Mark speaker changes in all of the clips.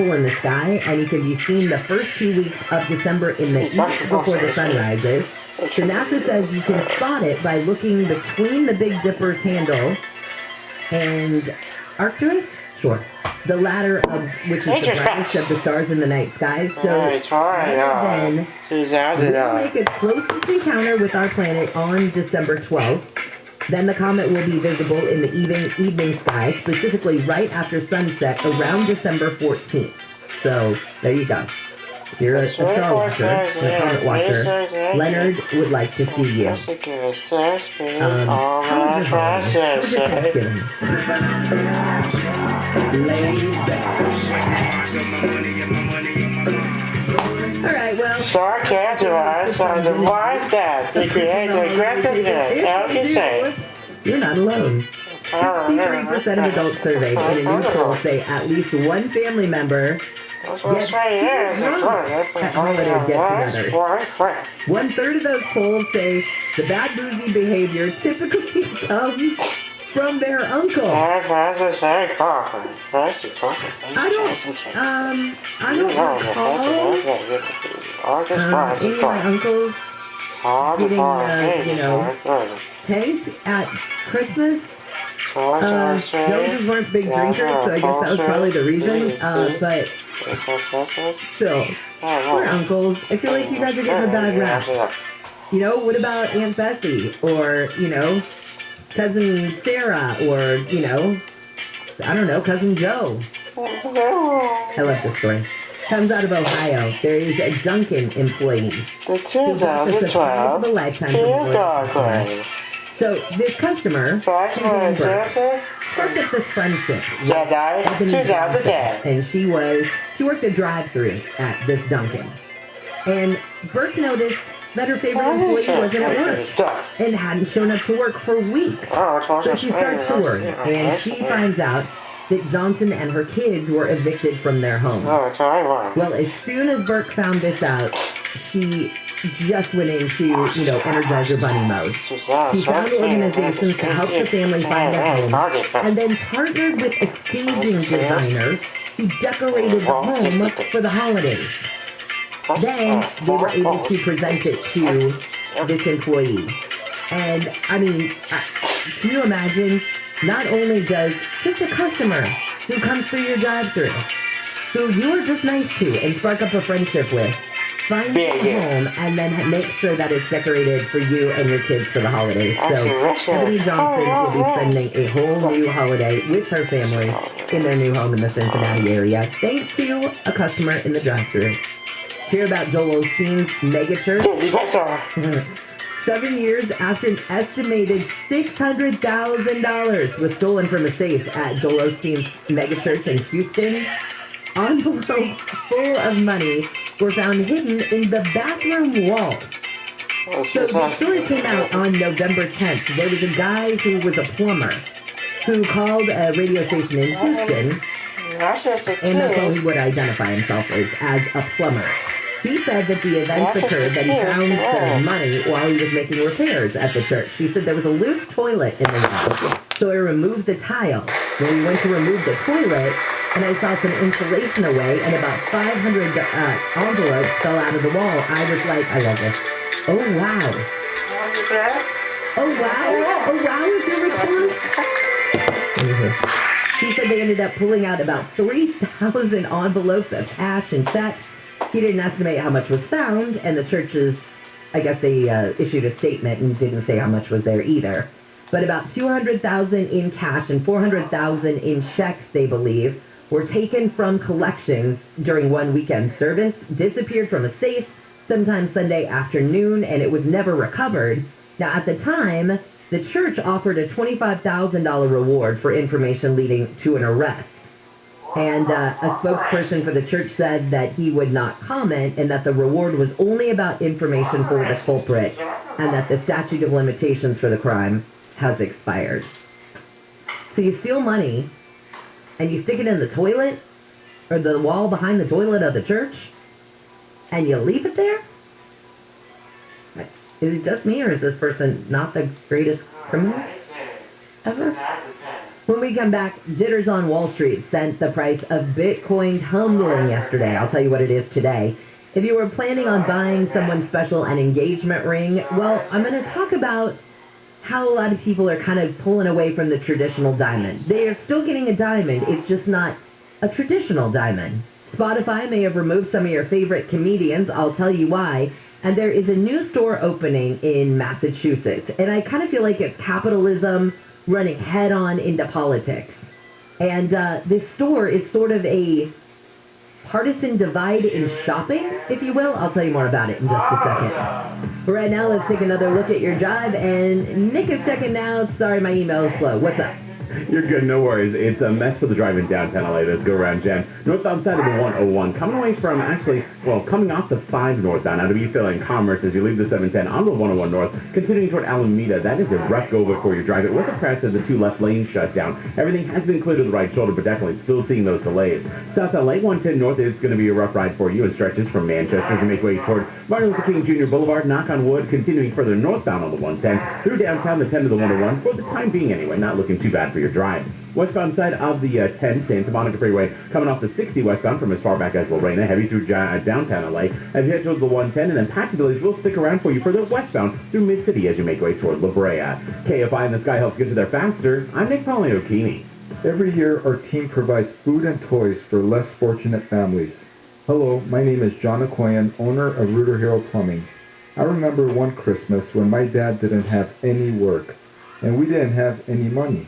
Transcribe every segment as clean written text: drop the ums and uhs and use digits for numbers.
Speaker 1: in the sky, and he can be seen the first 2 weeks of December in the east before the sun rises. So NASA says you can spot it by looking between the Big Dipper's handle and Arcturus? Sure. The latter of which is the brightest of the stars in the night sky. So then we'll make its closest encounter with our planet on December 12th. Then the comet will be visible in the evening sky, specifically right after sunset around December 14th. So there you go. If you're a star watcher, a comet watcher, Leonard would like to see you. Alright, well...
Speaker 2: Shark characterized are the wise dads to create the aggressive hit, as you say.
Speaker 1: You're not alone. 63% of adults surveyed in a new poll say at least one family member gets at holiday get-togethers. 1/3 of those polls say the bad boozy behavior typically comes from their uncle. I don't recall any of my uncles getting, tanked at Christmas. Those weren't big drinkers, so I guess that was probably the reason. But still, we're uncles. I feel like you guys are getting a bad rap. What about Aunt Bessie? Or, Cousin Sarah? Or, I don't know, Cousin Joe? I love this story. Comes out of Ohio. There is a Dunkin' employee.
Speaker 2: The 2012 EcoTec3
Speaker 1: So this customer, worked at the Friendship,
Speaker 2: 2010,
Speaker 1: and she worked a drive-thru at this Dunkin'. And Burke noticed that her favorite employee wasn't at work and hadn't shown up to work for weeks. So she starts to worry, and she finds out that Johnson and her kids were evicted from their home. Well, as soon as Burke found this out, she just went into, Energizer Bunny mode. She found organizations to help the family find a home, and then partnered with a staging designer who decorated the home for the holidays. Then they were able to present it to this employee. And, can you imagine? Not only does just a customer who comes through your drive-thru, who you are just nice to and spark up a friendship with, find a home and then make sure that it's decorated for you and your kids for the holidays. So Ebony Johnson will be spending a whole new holiday with her family in their new home in the Cincinnati area, thanks to a customer in the drive-thru. Hear about Joel Osteen's megachurch? 7 years after an estimated $600,000 was stolen from a safe at Joel Osteen's megachurch in Houston, envelopes full of money were found hidden in the bathroom wall. So the story came out on November 10th. There was a guy who was a plumber who called a radio station in Houston, and that's all he would identify himself as a plumber. He said that the events occurred that he found the money while he was making repairs at the church. He said there was a loose toilet in the wall, so he removed the tile. When we went to remove the toilet, and I saw some insulation away, and about 500 envelopes fell out of the wall. I was like, I love this. Oh, wow. Oh, wow. Oh, wow is your response? He said they ended up pulling out about 3,000 envelopes of cash and checks. He didn't estimate how much was found, and the churches, I guess they issued a statement and didn't say how much was there either. But about $200,000 in cash and $400,000 in checks, they believe, were taken from collections during one weekend service, disappeared from a safe sometime Sunday afternoon, and it was never recovered. Now, at the time, the church offered a $25,000 reward for information leading to an arrest. And a spokesperson for the church said that he would not comment and that the reward was only about information for the culprit and that the statute of limitations for the crime has expired. So you steal money and you stick it in the toilet or the wall behind the toilet of the church and you leave it there? Is it just me or is this person not the greatest criminal ever? When we come back, jitters on Wall Street sent the price of Bitcoin tumbling yesterday. I'll tell you what it is today. If you were planning on buying someone special an engagement ring, well, I'm going to talk about how a lot of people are kind of pulling away from the traditional diamond. They are still getting a diamond. It's just not a traditional diamond. Spotify may have removed some of your favorite comedians. I'll tell you why. And there is a new store opening in Massachusetts. And I kind of feel like it's capitalism running head-on into politics. And this store is sort of a partisan divide in shopping, if you will. I'll tell you more about it in just a second. But right now, let's take another look at your drive. And Nick is checking now. Sorry, my email is slow. What's up?
Speaker 3: You're good, no worries. It's a mess for the drive in downtown LA. Let's go around, Jen. Northbound side of the 101. Coming away from, coming off the 5 northbound. Now, to be feeling Commerce as you leave the 710 on the 101 north, continuing toward Alameda. That is a rough go before you drive it. With the press as the 2 left lanes shut down. Everything has been cleared to the right shoulder, but definitely still seeing those delays. South LA 110 north is going to be a rough ride for you and stretches from Manchester as you make way toward Martin Luther King Jr. Boulevard. Knock on wood, continuing further northbound on the 110 through downtown the 10 to the 101. For the time being, anyway, not looking too bad for your drive. Westbound side of the 10, Santa Monica Freeway, coming off the 60 westbound from as far back as Lorena, heavy through downtown LA, as you head towards the 110, and then patchy delays will stick around for you further westbound through Mid-City as you make way toward La Brea. KFI and the Sky helps get you there faster. I'm Nick Pagliocchini.
Speaker 4: Every year, our team provides food and toys for less fortunate families. Hello, my name is John Okoyan, owner of Rooter Hero Plumbing. I remember one Christmas when my dad didn't have any work, and we didn't have any money.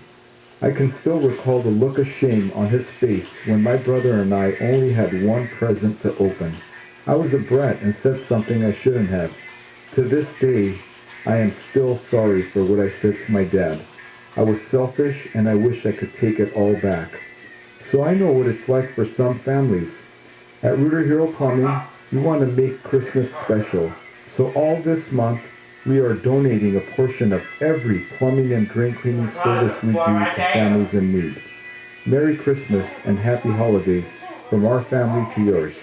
Speaker 4: I can still recall the look of shame on his face when my brother and I only had one present to open. I was a brat and said something I shouldn't have. To this day, I am still sorry for what I said to my dad. I was selfish and I wish I could take it all back. So I know what it's like for some families. At Rooter Hero Plumbing, we want to make Christmas special. So all this month, we are donating a portion of every plumbing and drain cleaning service we do to families in need. Merry Christmas and Happy Holidays from our family to yours.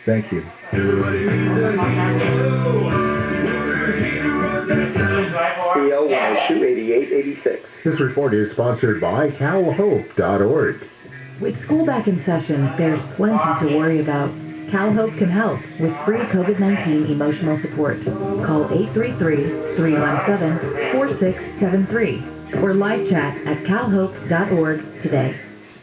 Speaker 4: Thank you.
Speaker 5: PO 102-8886.
Speaker 6: This report is sponsored by calhope.org.
Speaker 7: With school back in session, there's plenty to worry about. CalHope can help with free COVID-19 emotional support. Call 833-317-4673 or live chat at calhope.org today.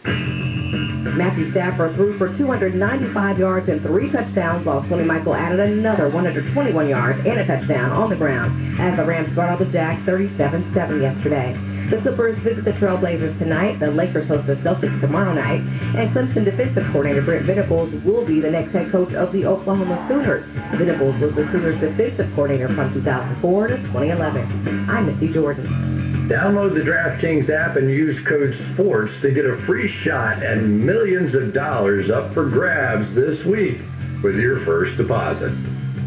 Speaker 1: Matthew Stafford threw for 295 yards and 3 touchdowns, while Sonny Michael added another 121 yards and a touchdown on the ground as the Rams brought out the Jacks 37-7 yesterday. The Clippers visit the Trailblazers tonight. The Lakers host the Celtics tomorrow night. And Clemson defensive coordinator Brent Venables will be the next head coach of the Oklahoma Sooners. Venables was the Sooners defensive coordinator from 2004 to 2011. I'm Missy Jordan.
Speaker 6: Download the DraftKings app and use code SPORTS to get a free shot at millions of dollars up for grabs this week with your first deposit.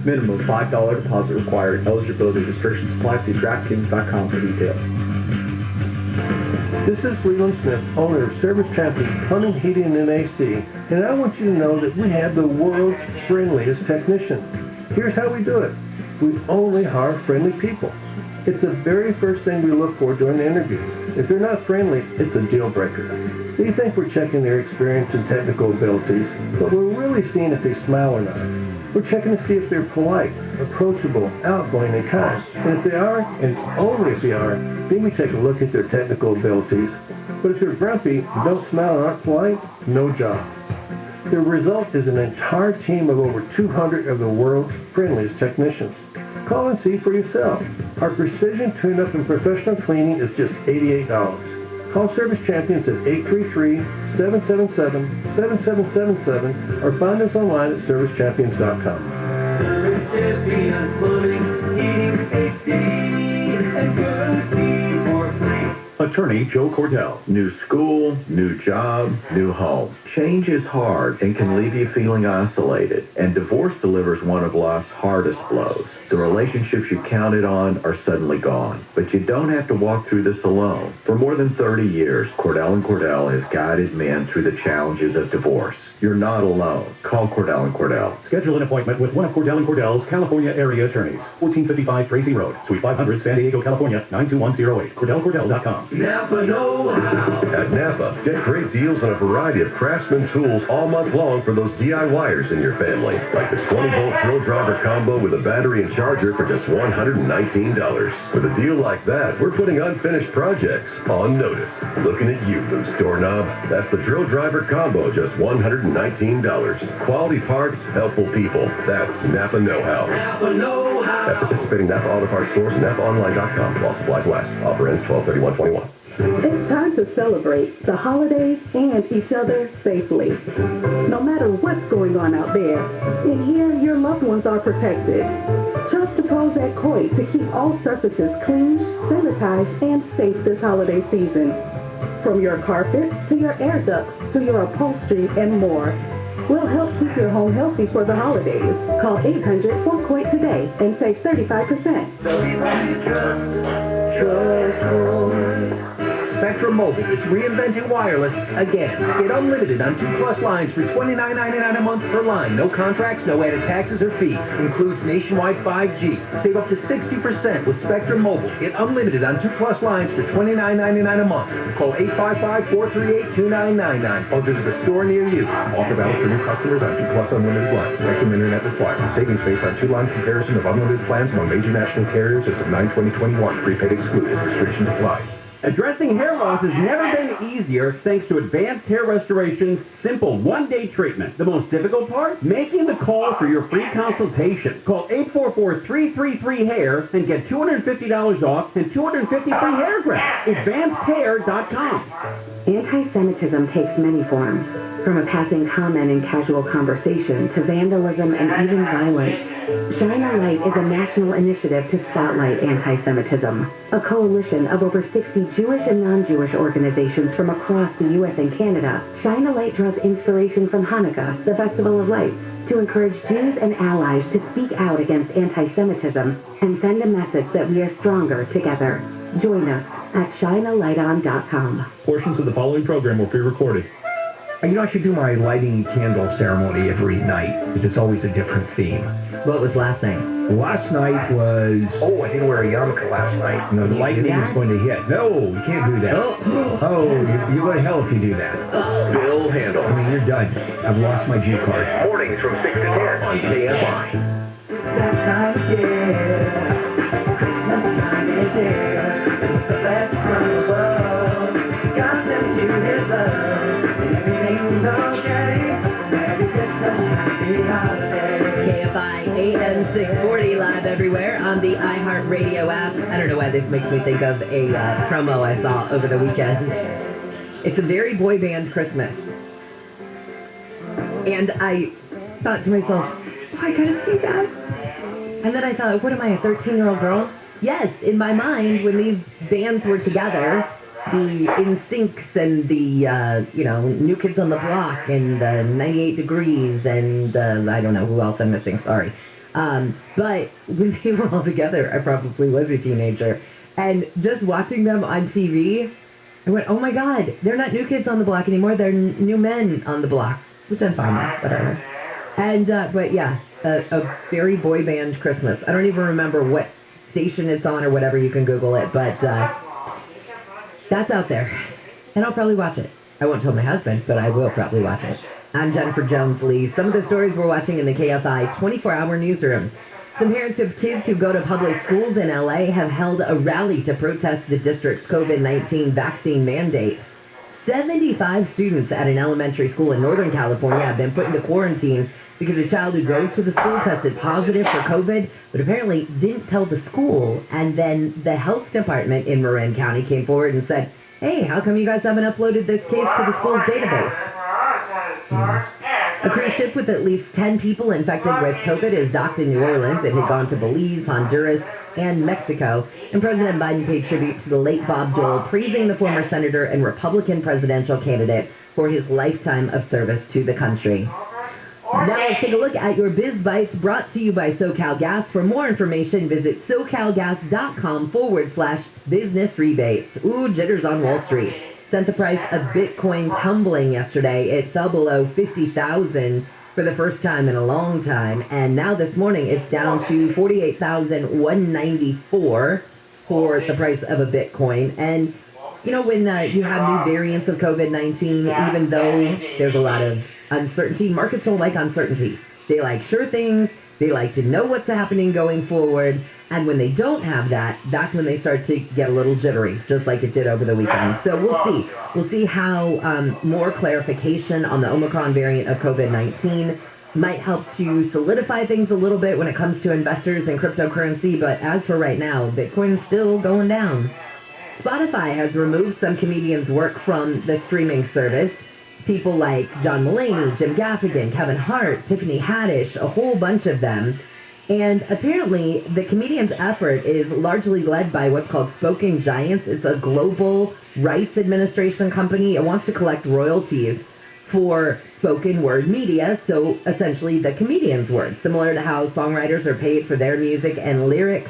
Speaker 5: Minimum $5 deposit required. Eligibility restrictions apply. See DraftKings.com for details.
Speaker 8: This is Leland Smith, owner of Service Champions Plumbing, Heating, and AC, and I want you to know that we have the world's friendliest technicians. Here's how we do it. We only hire friendly people. It's the very first thing we look for during the interview. If they're not friendly, it's a deal breaker. We think we're checking their experience and technical abilities, but we're really seeing if they smile or not. We're checking to see if they're polite, approachable, outgoing, and kind. And if they are, and only if they are, then we take a look at their technical abilities. But if they're grumpy, don't smile, and aren't polite, no job. The result is an entire team of over 200 of the world's friendliest technicians. Call and see for yourself. Our precision tune-up and professional cleaning is just $88. Call Service Champions at 833-777-7777 or find us online at servicechampions.com.
Speaker 9: Service Champions Plumbing, Heating, AC, and good for free.
Speaker 6: Attorney Joe Cordell. New school, new job, new home. Change is hard and can leave you feeling isolated, and divorce delivers one of life's hardest blows. The relationships you counted on are suddenly gone, but you don't have to walk through this alone. For more than 30 years, Cordell & Cordell has guided men through the challenges of divorce. You're not alone. Call Cordell and Cordell.
Speaker 10: Schedule an appointment with one of Cordell & Cordell's California area attorneys. 1455 Tracy Road, Suite 500, San Diego, California, 92108. CordellCordell.com.
Speaker 9: Napa know-how.
Speaker 11: At Napa, get great deals on a variety of Craftsman tools all month long for those DIYers in your family. Like the 20-volt drill driver combo with a battery and charger for just $119. With a deal like that, we're putting unfinished projects on notice. Looking at you, loose doorknob. That's the drill driver combo, just $119. Quality parts, helpful people. That's Napa know-how.
Speaker 9: Napa know-how.
Speaker 11: At participating Napa Auto Parts stores and NapaOnline.com. While supplies last. Offer ends 12/31/21.
Speaker 12: It's time to celebrate the holidays and each other safely. No matter what's going on out there, in here your loved ones are protected. Trust the pros at Koi to keep all surfaces clean, sanitized, and safe this holiday season. From your carpet to your air ducts to your upholstery and more. We'll help keep your home healthy for the holidays. Call 800-4KOI today and save 35%.
Speaker 13: Spectrum Mobile is reinventing wireless again. Get unlimited on 2+ lines for $29.99 a month per line. No contracts, no added taxes or fees. Includes nationwide 5G. Save up to 60% with Spectrum Mobile. Get unlimited on 2+ lines for $29.99 a month. Call 855-438-2999 or visit a store near you.
Speaker 5: Offer valid for new customers on 2+ unlimited lines. Spectrum Internet required. Savings based on 2-line comparison of unlimited plans among major national carriers as of 9/20/21. Prepaid excluded. Restrictions apply.
Speaker 3: Addressing hair loss has never been easier thanks to Advanced Hair Restoration's simple one-day treatment. The most difficult part? Making the call for your free consultation. Call 844-333-HAIR and get $250 off and 250 free hair grafts. AdvancedHair.com.
Speaker 7: Anti-Semitism takes many forms, from a passing comment in casual conversation to vandalism and even violence. Shine a Light is a national initiative to spotlight anti-Semitism. A coalition of over 60 Jewish and non-Jewish organizations from across the U.S. and Canada, Shine a Light draws inspiration from Hanukkah, the Festival of Lights, to encourage Jews and allies to speak out against anti-Semitism and send a message that we are stronger together. Join us at shinealighton.com.
Speaker 5: Portions of the following program were pre-recorded.
Speaker 13: You know, I should do my lighting candle ceremony every night, because it's always a different theme.
Speaker 1: What was last night?
Speaker 13: Last night was... Oh, I didn't wear a yarmulke last night. No, the lightning is going to hit. No, you can't do that. You go to hell if you do that.
Speaker 11: Bill Handel.
Speaker 13: I mean, you're done. I've lost my G card.
Speaker 11: Mornings from 6 to 10 on KFI.
Speaker 9: That time of year, Christmas time is here. It's the best from above. God sends you His love, and everything's okay. Merry Christmas, happy holidays.
Speaker 1: KFI AM 640 live everywhere on the iHeartRadio app. I don't know why this makes me think of a promo I saw over the weekend. It's a very boy band Christmas. And I thought to myself, oh, I gotta see that. And then I thought, what am I, a 13-year-old girl? Yes, in my mind, when these bands were together, the NSYNCs and the, New Kids on the Block and 98 Degrees and I don't know who else I'm missing, sorry. But when they were all together, I probably was a teenager. And just watching them on TV, I went, oh my God, they're not New Kids on the Block anymore, they're New Men on the Block. Which I'm fine with, whatever. And, but yeah, a very boy band Christmas. I don't even remember what station it's on or whatever, you can Google it, but that's out there. And I'll probably watch it. I won't tell my husband, but I will probably watch it. I'm Jennifer Jones-Lee. Some of the stories we're watching in the KFI 24-hour newsroom. Some parents of kids who go to public schools in L.A. have held a rally to protest the district's COVID-19 vaccine mandate. 75 students at an elementary school in Northern California have been put into quarantine because a child who goes to the school tested positive for COVID, but apparently didn't tell the school. And then the health department in Marin County came forward and said, hey, how come you guys haven't uploaded this case to the school's database? A cruise ship with at least 10 people infected with COVID is docked in New Orleans. It had gone to Belize, Honduras, and Mexico. And President Biden paid tribute to the late Bob Dole, praising the former senator and Republican presidential candidate for his lifetime of service to the country. Now let's take a look at your Biz Bites, brought to you by SoCal Gas. For more information, visit SoCalGas.com/business rebates. Ooh, jitters on Wall Street. sent the price of Bitcoin tumbling yesterday. It fell below 50,000 for the first time in a long time, and now this morning it's down to 48,194 for the price of a Bitcoin. And you know, when you have new variants of COVID-19, even though there's a lot of uncertainty, markets don't like uncertainty. They like sure things. They like to know what's happening going forward. And when they don't have that, that's when they start to get a little jittery, just like it did over the weekend. So we'll see. We'll see how more clarification on the Omicron variant of COVID-19 might help to solidify things a little bit when it comes to investors and cryptocurrency. But as for right now, Bitcoin's still going down. Spotify has removed some comedians' work from the streaming service. People like John Mulaney, Jim Gaffigan, Kevin Hart, Tiffany Haddish, a whole bunch of them. And apparently, the comedians' effort is largely led by what's called Spoken Giants. It's a global rights administration company. It wants to collect royalties for spoken word media, so essentially the comedians' words, similar to how songwriters are paid for their music and lyrics.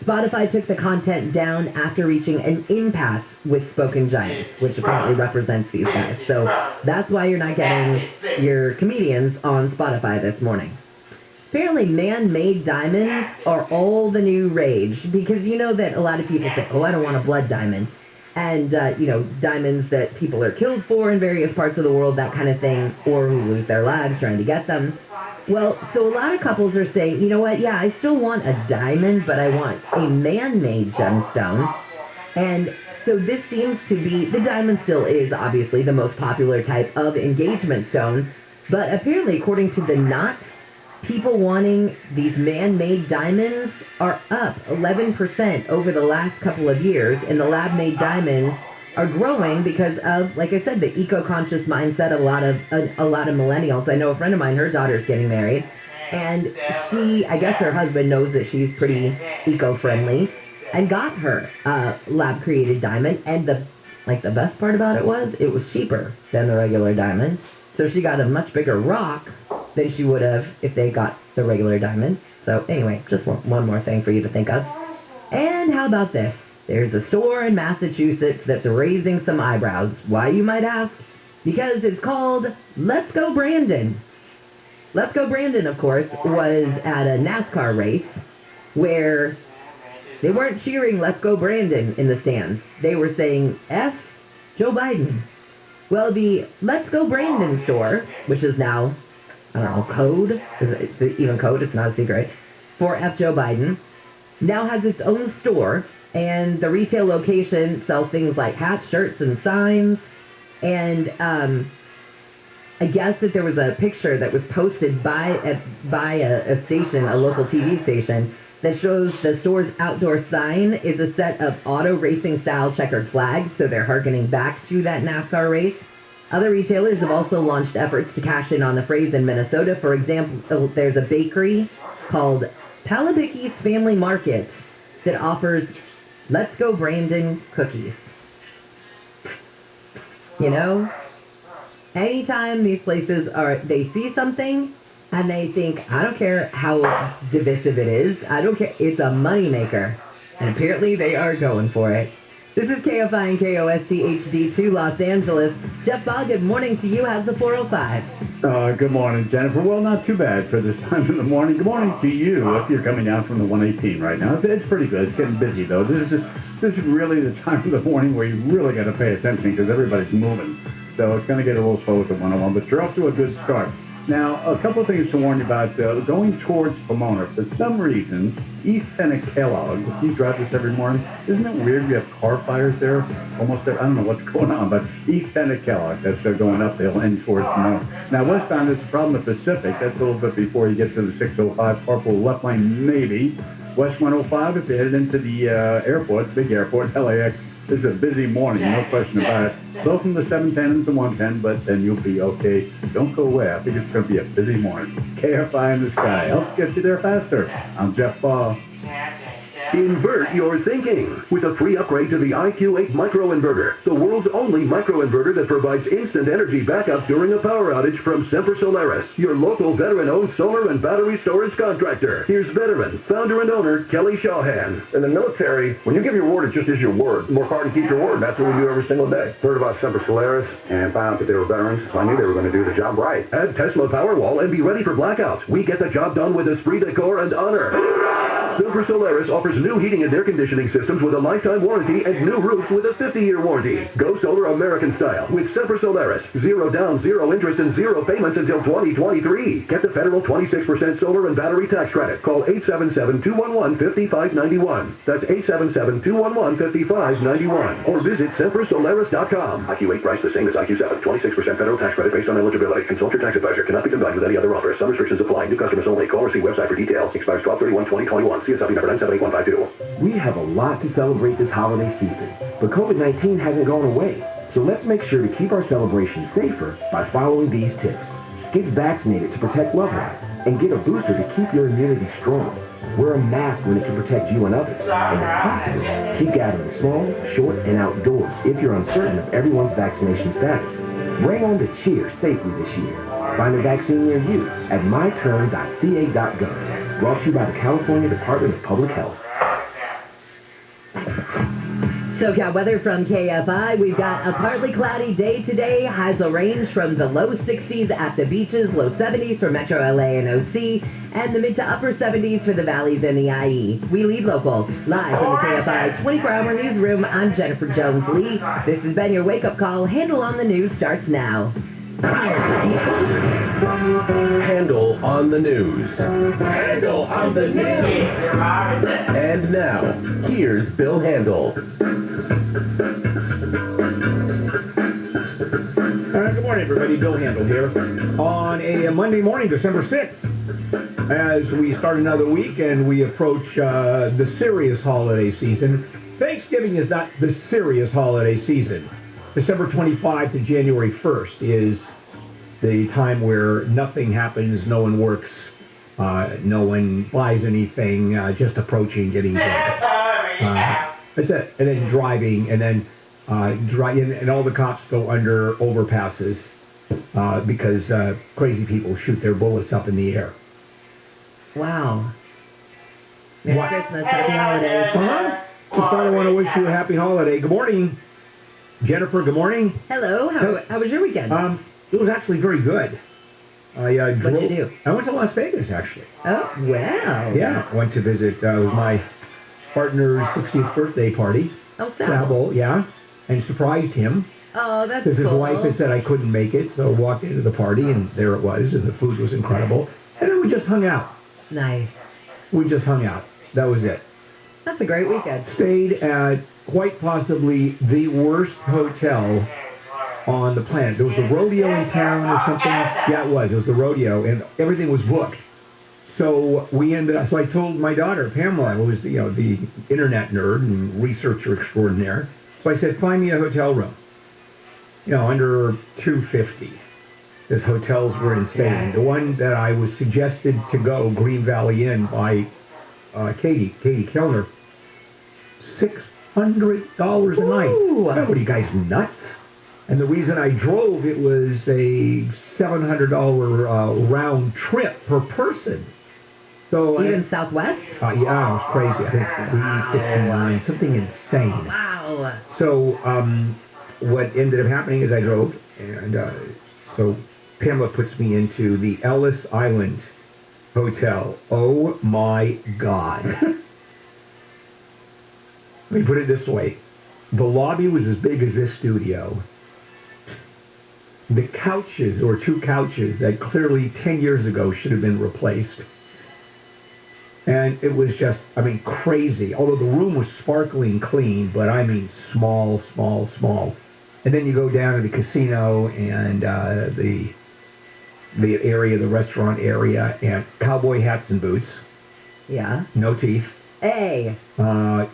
Speaker 1: Spotify took the content down after reaching an impasse with Spoken Giants, which apparently represents these guys. So that's why you're not getting your comedians on Spotify this morning. Apparently, man-made diamonds are all the new rage, because you know that a lot of people say, oh, I don't want a blood diamond. And, diamonds that people are killed for in various parts of the world, that kind of thing, or who lose their lives trying to get them. Well, so a lot of couples are saying, you know what, yeah, I still want a diamond, but I want a man-made gemstone. And so this seems to be, the diamond still is obviously the most popular type of engagement stone, but apparently, according to the Knot, people wanting these man-made diamonds are up 11% over the last couple of years, and the lab-made diamonds are growing because of, like I said, the eco-conscious mindset of a lot of millennials. I know a friend of mine, her daughter's getting married, and she, I guess her husband knows that she's pretty eco-friendly, and got her lab-created diamond, and the best part about it was cheaper than the regular diamond, so she got a much bigger rock than she would have if they got the regular diamond. So anyway, just one more thing for you to think of. And how about this? There's a store in Massachusetts that's raising some eyebrows. Why, you might ask? Because it's called Let's Go Brandon. Let's Go Brandon, of course, was at a NASCAR race where they weren't cheering Let's Go Brandon in the stands. They were saying, F Joe Biden. Well, the Let's Go Brandon store, which is now, I don't know, code? Is it even code? It's not a secret. For F Joe Biden, now has its own store. And the retail location sells things like hats, shirts, and signs. And I guess that there was a picture that was posted by a station, a local TV station, that shows the store's outdoor sign is a set of auto racing style checkered flags. So they're hearkening back to that NASCAR race. Other retailers have also launched efforts to cash in on the phrase in Minnesota. For example, there's a bakery called Palabicki's Family Market that offers Let's Go Brandon cookies. You know, anytime these places they see something and they think, I don't care how divisive it is, I don't care, it's a moneymaker. And apparently they are going for it. This is KFI and KOST HD2 Los Angeles. Jeff Ball, good morning to you. How's the 405?
Speaker 3: Good morning, Jennifer. Well, not too bad for this time in the morning. Good morning to you if you're coming down from the 118 right now. It's pretty good. It's getting busy, though. This is really the time of the morning where you really got to pay attention because everybody's moving. So it's going to get a little slow at the 101, but you're off to a good start. Now, a couple of things to warn you about. Going towards Pomona, for some reason, East Kellogg, you drive this every morning. Isn't it weird we have car fires there? Almost there. I don't know what's going on, but East Kellogg, that's going uphill and towards Pomona. Now, westbound is the problem with Pacific. That's a little bit before you get to the 605 carpool left lane, maybe. West 105, if you're headed into the airport, big airport, LAX, this is a busy morning, no question about it. Slow from the 710 into 110, but then you'll be okay. Don't go away. I think it's going to be a busy morning. KFI in the sky helps get you there faster. I'm Jeff Ball.
Speaker 11: Invert your thinking with a free upgrade to the IQ8 microinverter, the world's only microinverter that provides instant energy backup during a power outage from Semper Solaris, your local veteran-owned solar and battery storage contractor. Here's veteran, founder and owner, Kelly Shawhan.
Speaker 5: In the military, when you give your word, it just is your word. Work hard and keep your word. That's what we do every single day. Heard about Semper Solaris and found out that they were veterans, so I knew they were going to do the job right.
Speaker 11: Add Tesla Powerwall and be ready for blackouts. We get the job done with esprit de corps and honor. Semper Solaris offers new heating and air conditioning systems with a lifetime warranty and new roofs with a 50-year warranty. Go solar American style with Semper Solaris. 0 down, 0 interest, and 0 payments until 2023. Get the federal 26% solar and battery tax credit. Call 877-211-5591. That's 877-211-5591. Or visit sempersolaris.com. IQ8 price the same as IQ7. 26% federal tax credit based on eligibility. Consult your tax advisor. Cannot be combined with any other offer. Some restrictions apply. New customers only. Call or see website for details. Expires 12/31/2021. CSW number 978-152.
Speaker 14: We have a lot to celebrate this holiday season, but COVID-19 hasn't gone away. So let's make sure to keep our celebrations safer by following these tips. Get vaccinated to protect loved ones, and get a booster to keep your immunity strong. Wear a mask when it can protect you and others. And if possible, keep gathering small, short, and outdoors if you're uncertain of everyone's vaccination status. Bring on the cheer safely this year. Find a vaccine near you at myturn.ca.gov. Brought to you by the California Department of Public Health.
Speaker 1: SoCal weather from KFI. We've got a partly cloudy day today. Highs will range from the low 60s at the beaches, low 70s for Metro LA and OC, and the mid to upper 70s for the valleys and the IE. We lead local. Live from the KFI 24-hour newsroom, I'm Jennifer Jones-Lee. This has been your wake-up call. Handle on the News starts now.
Speaker 10: Handle on the News.
Speaker 9: Handle on the news.
Speaker 10: And now, here's Bill Handel.
Speaker 15: Good morning, everybody. Bill Handel here on a Monday morning, December 6th. As we start another week and we approach the serious holiday season. Thanksgiving is not the serious holiday season. December 25 to January 1st is the time where nothing happens, no one works, no one buys anything, just approaching, getting drunk. That's it. And then driving, and then and all the cops go under overpasses because crazy people shoot their bullets up in the air.
Speaker 1: Wow. Merry Christmas, happy holidays.
Speaker 15: I want to wish you a happy holiday. Good morning, Jennifer. Good morning.
Speaker 1: Hello. How was your weekend?
Speaker 15: It was actually very good.
Speaker 1: What did you do?
Speaker 15: I went to Las Vegas, actually.
Speaker 1: Oh, wow.
Speaker 15: Yeah, went to visit. It was my partner's 60th birthday party.
Speaker 1: Oh,
Speaker 15: Sable, yeah, and surprised him.
Speaker 1: Oh, that's
Speaker 15: cool. Because his wife had said I couldn't make it, so I walked into the party, and there it was, and the food was incredible. And then we just hung out.
Speaker 1: Nice.
Speaker 15: We just hung out. That was it.
Speaker 1: That's a great weekend.
Speaker 15: Stayed at quite possibly the worst hotel on the planet. There was a rodeo in town or something. Yeah, it was. It was the rodeo, and everything was booked. So we ended up. So I told my daughter Pamela, who was the internet nerd and researcher extraordinaire. So I said, find me a hotel room. Under $250. Because hotels were insane. The one that I was suggested to go, Green Valley Inn, by Katie Kellner, $600 a night. What are you guys nuts? And the reason I drove, it was a $700 round trip per person. So
Speaker 1: even Southwest?
Speaker 15: Yeah, it was crazy. I think $359, something insane.
Speaker 1: Wow.
Speaker 15: So what ended up happening is I drove, and so Pamela puts me into the Ellis Island Hotel. Oh my God. Let me put it this way. The lobby was as big as this studio. The couches, or 2 couches, that clearly 10 years ago should have been replaced. And it was just, crazy. Although the room was sparkling clean, but small, small, small. And then you go down to the casino and the area, the restaurant area, and cowboy hats and boots.
Speaker 1: Yeah.
Speaker 15: No teeth.
Speaker 1: Hey.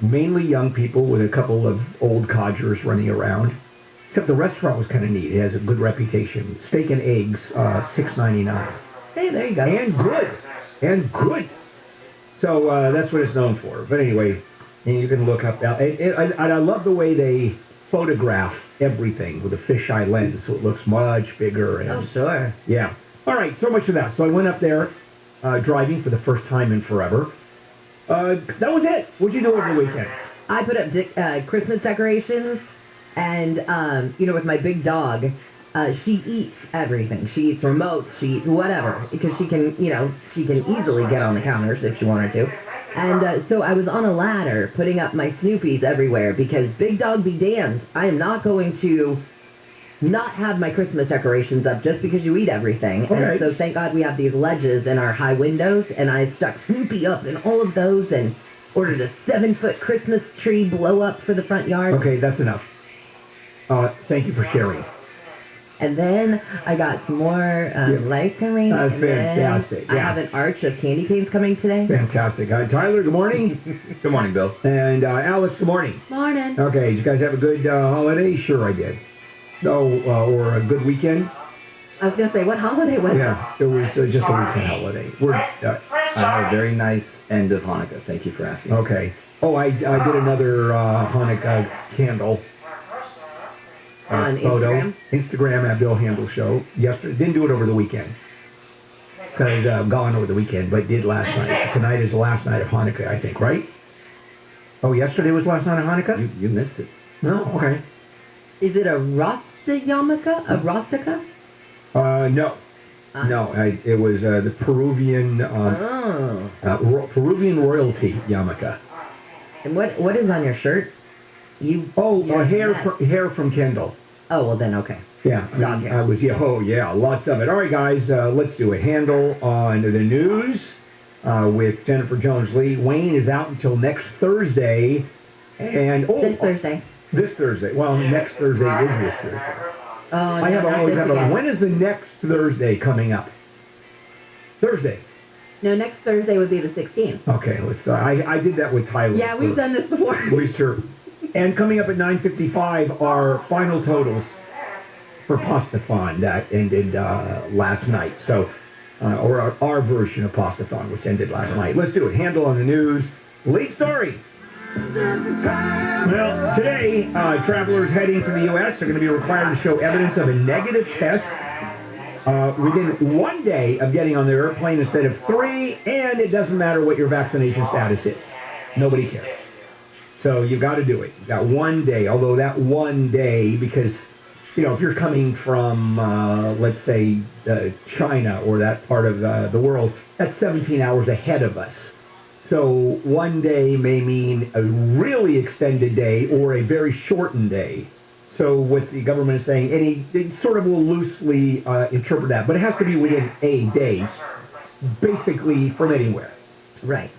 Speaker 15: Mainly young people with a couple of old codgers running around. Except the restaurant was kind of neat. It has a good reputation. Steak and eggs, $6.99.
Speaker 1: Hey, there you go.
Speaker 15: And good. So that's what it's known for. But anyway, and you can look up that. And I love the way they photograph everything with a fisheye lens, so it looks much bigger. And,
Speaker 1: Oh, sure.
Speaker 15: Yeah. All right, so much for that. So I went up there driving for the first time in forever. That was it. What'd you do over the weekend?
Speaker 1: I put up Christmas decorations, and, with my big dog, she eats everything. She eats remotes, she eats whatever, because she can easily get on the counters if she wanted to. And so I was on a ladder putting up my Snoopies everywhere because big dog be damned. I am not going to not have my Christmas decorations up just because you eat everything.
Speaker 15: Okay.
Speaker 1: And so thank God we have these ledges in our high windows, and I stuck Snoopy up in all of those and ordered a 7-foot Christmas tree blow up for the front yard.
Speaker 15: Okay, that's enough. Thank you for sharing.
Speaker 1: And then I got some more lights and rain.
Speaker 15: That's
Speaker 1: and then
Speaker 15: fantastic.
Speaker 1: I
Speaker 15: Yeah.
Speaker 1: have an arch of candy canes coming today.
Speaker 15: Fantastic. Tyler, good morning.
Speaker 16: Good morning, Bill.
Speaker 15: And Alex, good morning.
Speaker 1: Morning.
Speaker 15: Okay, did you guys have a good holiday? Sure I did. Or a good weekend?
Speaker 1: I was going to say, what holiday was it?
Speaker 15: Yeah, it was just a weekend holiday.
Speaker 16: I had a very nice end of Hanukkah. Thank you for asking.
Speaker 15: Okay. Oh, I did another Hanukkah candle.
Speaker 1: On
Speaker 15: photo. Instagram at Bill Handel Show. Yesterday, didn't do it over the weekend. Because I'm gone over the weekend, but did last night. Tonight is the last night of Hanukkah, I think, right? Oh, yesterday was last night of Hanukkah?
Speaker 16: You missed it.
Speaker 15: No, okay.
Speaker 1: Is it a Rasta yarmulke? A Rostica?
Speaker 15: No. No, it was the Peruvian Peruvian royalty yarmulke.
Speaker 1: And what is on your shirt?
Speaker 15: Hair from Kendall.
Speaker 1: Oh, well then, okay.
Speaker 15: Yeah, I was, lots of it. All right, guys, let's do a handle on the news with Jennifer Jones-Lee. Wayne is out until next Thursday. And
Speaker 1: this Thursday.
Speaker 15: This Thursday. Well, next Thursday is this Thursday.
Speaker 1: Oh,
Speaker 15: I always have a, when is the next Thursday coming up? Thursday.
Speaker 1: No, next Thursday would be the 16th.
Speaker 15: Okay, let's. I did that with Tyler.
Speaker 1: Yeah, we've done this before.
Speaker 15: Oyster. And coming up at 9:55 are final totals for Pastathon that ended last night. So, or our version of Pastathon, which ended last night. Let's do it. Handle on the news. Lead story. Well, today, travelers heading to the U.S. are going to be required to show evidence of a negative test within 1 day of getting on the airplane instead of 3, and it doesn't matter what your vaccination status is. Nobody cares. So you've got to do it. You've got 1 day, although that 1 day, because, if you're coming from, let's say, China or that part of the world, that's 17 hours ahead of us. So 1 day may mean a really extended day or a very shortened day. So what the government is saying, it sort of will loosely interpret that, but it has to be within a day, basically from anywhere.
Speaker 1: Right.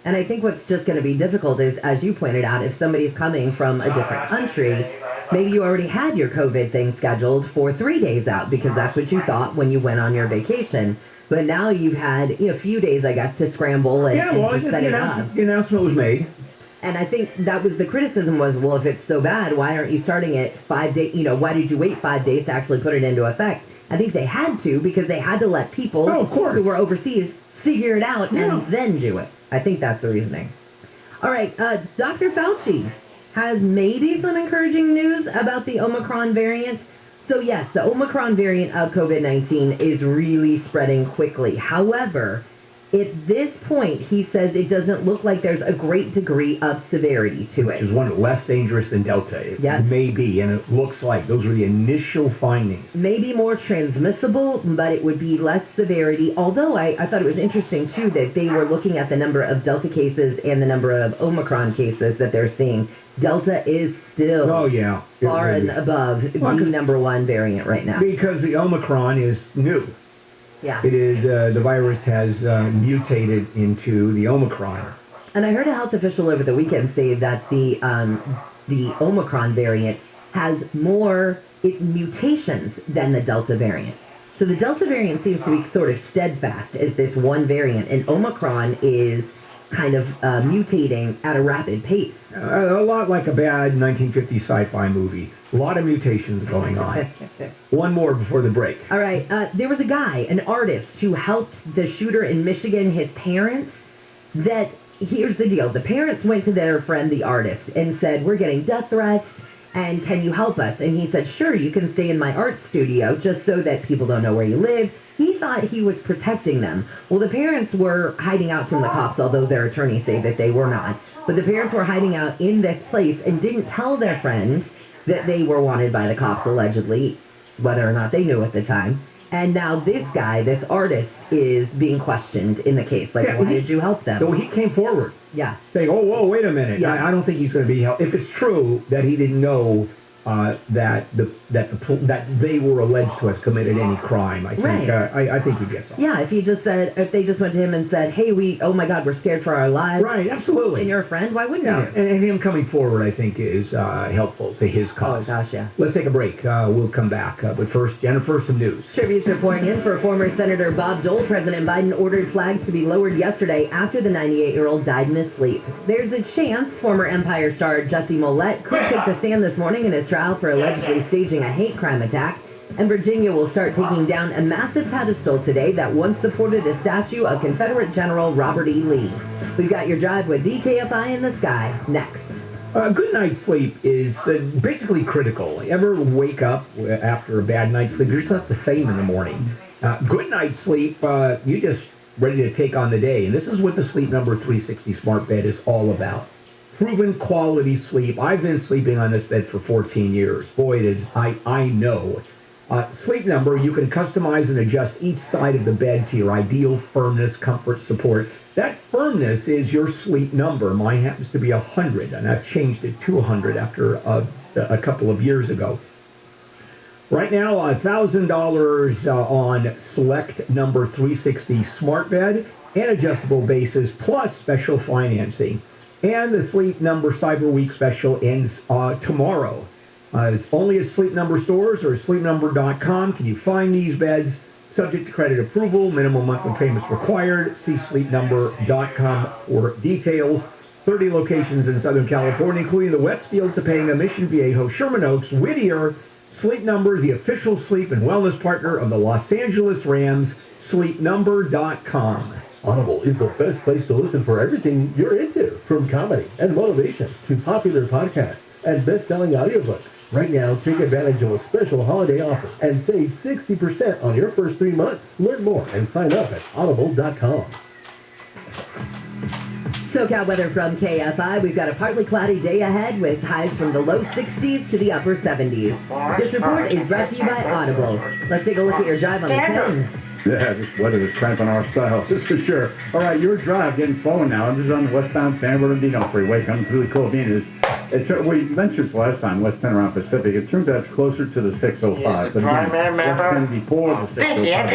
Speaker 1: And I think what's just going to be difficult is, as you pointed out, if somebody's coming from a different country, maybe you already had your COVID thing scheduled for 3 days out because that's what you thought when you went on your vacation. But now you've had a few days, I guess, to scramble and to set it up.
Speaker 15: The announcement was made.
Speaker 1: And I think that was the criticism was, well, if it's so bad, why aren't you starting it 5 days? Why did you wait 5 days to actually put it into effect? I think they had to because they had to let people who were overseas figure it out and then do it. I think that's the reasoning. All right, Dr. Fauci has maybe some encouraging news about the Omicron variant. So yes, the Omicron variant of COVID-19 is really spreading quickly. However, at this point, he says it doesn't look like there's a great degree of severity to it.
Speaker 15: Which is one less dangerous than Delta. It may be, and it looks like those were the initial findings.
Speaker 1: Maybe more transmissible, but it would be less severity. Although I thought it was interesting, too, that they were looking at the number of Delta cases and the number of Omicron cases that they're seeing. Delta is still far and above the number one variant right now.
Speaker 15: Because the Omicron is new.
Speaker 1: Yeah.
Speaker 15: It is, the virus has mutated into the Omicron.
Speaker 1: And I heard a health official over the weekend say that the Omicron variant has more mutations than the Delta variant. So the Delta variant seems to be sort of steadfast as this one variant, and Omicron is kind of mutating at a rapid pace.
Speaker 15: A lot like a bad 1950s sci-fi movie. A lot of mutations going on. One more before the break.
Speaker 1: All right. There was a guy, an artist, who helped the shooter in Michigan, his parents, that here's the deal. The parents went to their friend, the artist, and said, we're getting death threats, and can you help us? And he said, sure, you can stay in my art studio just so that people don't know where you live. He thought he was protecting them. Well, the parents were hiding out from the cops, although their attorneys say that they were not. But the parents were hiding out in this place and didn't tell their friend that they were wanted by the cops, allegedly, whether or not they knew at the time. And now this guy, this artist, is being questioned in the case. Like, why did you help them?
Speaker 15: So he came forward.
Speaker 1: Yeah.
Speaker 15: Saying, oh, whoa, wait a minute.
Speaker 1: Yeah.
Speaker 15: I don't think he's going to be helped. If it's true that he didn't know that they were alleged to have committed any crime, I think
Speaker 1: Right.
Speaker 15: I think he gets off.
Speaker 1: Yeah, if they just went to him and said, hey, oh my God, we're scared for our lives.
Speaker 15: Right, absolutely.
Speaker 1: And you're a friend, why wouldn't
Speaker 15: Yeah,
Speaker 1: you?
Speaker 15: and him coming forward, I think, is helpful to his cause.
Speaker 1: Oh, gosh, yeah.
Speaker 15: Let's take a break. We'll come back. But first, Jennifer, some news.
Speaker 1: Tributes are pouring in for former Senator Bob Dole. President Biden ordered flags to be lowered yesterday after the 98-year-old died in his sleep. There's a chance former Empire star Jussie Mollett could take the stand this morning in his trial for allegedly staging a hate crime attack. And Virginia will start taking down a massive pedestal today that once supported a statue of Confederate General Robert E. Lee. We've got your drive with DKFI in the sky next.
Speaker 15: Good night's sleep is basically critical. Ever wake up after a bad night's sleep? You're just not the same in the morning. Good night's sleep, you're just ready to take on the day. And this is what the Sleep Number 360 smart bed is all about. Proven quality sleep. I've been sleeping on this bed for 14 years. Boy, it is, I know. Sleep Number, you can customize and adjust each side of the bed to your ideal firmness, comfort, support. That firmness is your sleep number. Mine happens to be 100, and I've changed it to 100 after a couple of years ago. Right now, $1,000 on Select Number 360 smart bed and adjustable bases, plus special financing. And the Sleep Number Cyber Week special ends tomorrow. It's only at Sleep Number stores or sleepnumber.com can you find these beds. Subject to credit approval, minimum monthly payments required. See sleepnumber.com for details. 30 locations in Southern California, including the Westfield, Topanga, Mission Viejo, Sherman Oaks, Whittier. Sleep Number, the official sleep and wellness partner of the Los Angeles Rams. Sleepnumber.com.
Speaker 8: Audible is the best place to listen for everything you're into, from comedy and motivation to popular podcasts and best-selling audiobooks. Right now, take advantage of a special holiday offer and save 60% on your first 3 months. Learn more and sign up at audible.com.
Speaker 1: SoCal weather from KFI. We've got a partly cloudy day ahead with highs from the low 60s to the upper 70s. This report is brought to you by Audible. Let's take a look at your drive on the 10.
Speaker 3: Yeah, this weather is cramping our style, that's for sure. All right, your drive getting flowing now. This is on the westbound San Bernardino Freeway coming through the Covina. We mentioned last time, West 10 around Pacific. It turns out it's closer to the 605. But again, West 10 before the 605.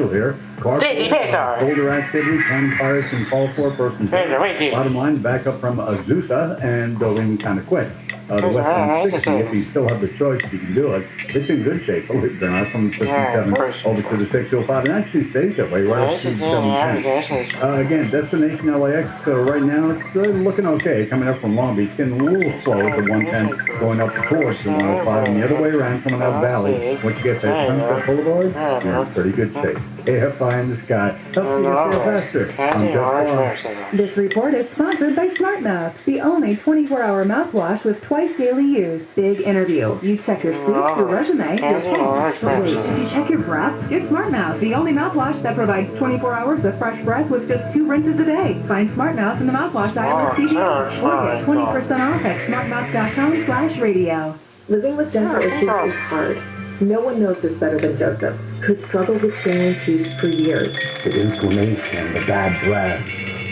Speaker 3: Here. Boulder activity, 10 cars can call for a person. Bottom line, back up from Azusa and going kind of quick. The West 160, if you still have the choice, you can do it. It's in good shape, believe it or not, from 57 over to the 605, and actually stays that way right up to 710. Again, destination LAX, right now, it's looking okay. Coming up from Long Beach, getting a little slow at the 110, going up towards the 105, and the other way around, coming out of Valley. Once you get that Sunset Boulevard, you're in pretty good shape. KFI in the sky. Helps you get there faster. I'm Jeff Farr.
Speaker 12: This report is sponsored by Smart Mouth, the only 24-hour mouthwash with twice daily use. Big interview. You check your sleep, your resume, your phone. But wait, did you check your breath? Get Smart Mouth, the only mouthwash that provides 24 hours of fresh breath with just 2 rinses a day. Find Smart Mouth in the mouthwash aisle at CVS or get 20% off at smartmouth.com/radio.
Speaker 7: Living with dental issues is hard. No one knows this better than Joseph, who struggled with failing teeth for years.
Speaker 5: The inflammation, the bad breath,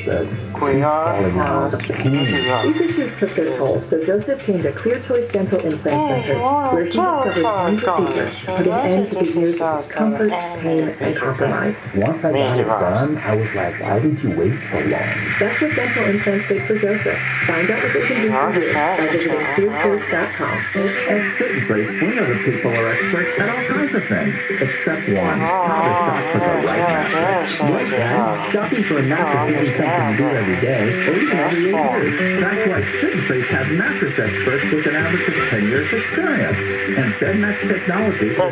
Speaker 5: the falling out, the pain.
Speaker 7: These issues took their toll, so Joseph came to Clear Choice Dental Implant Center, where he discovered one procedure to put an end to the years of discomfort, pain, and compromise.
Speaker 5: Once I got it done, I was like, why did you wait so long?
Speaker 7: That's what dental implants did for Joseph. Find out what they can do for you by visiting clearchoice.com.
Speaker 6: At Fit Break, we know that people are experts at all kinds of things, except one, how to shop for the right mattress. Right then, shopping for a mattress isn't can do every day or even every 8 years. That's why Sit Face has mattress experts with an average of 10 years experience. And BedMax Technology will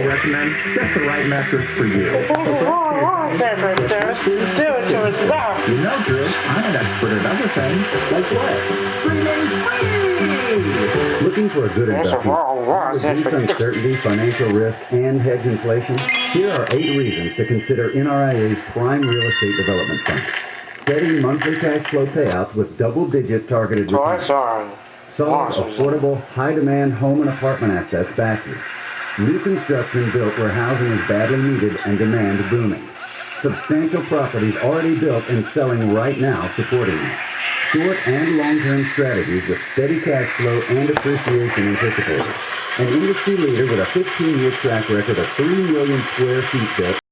Speaker 6: recommend just the right mattress for you.
Speaker 2: Do it to us now.
Speaker 6: You know, Drew, I'm an expert at other things. Like what?
Speaker 10: Looking for a good investment, reduce uncertainty, financial risk, and hedge inflation? Here are 8 reasons to consider NRIA's prime real estate development fund. Steady monthly cash flow payouts with double-digit targeted returns. Solid, affordable, high-demand home and apartment assets back you. New construction built where housing is badly needed and demand booming. Substantial properties already built and selling right now supporting you. Short and long-term strategies with steady cash flow and appreciation anticipated. An industry leader with a 15-year track record of 3 million square feet built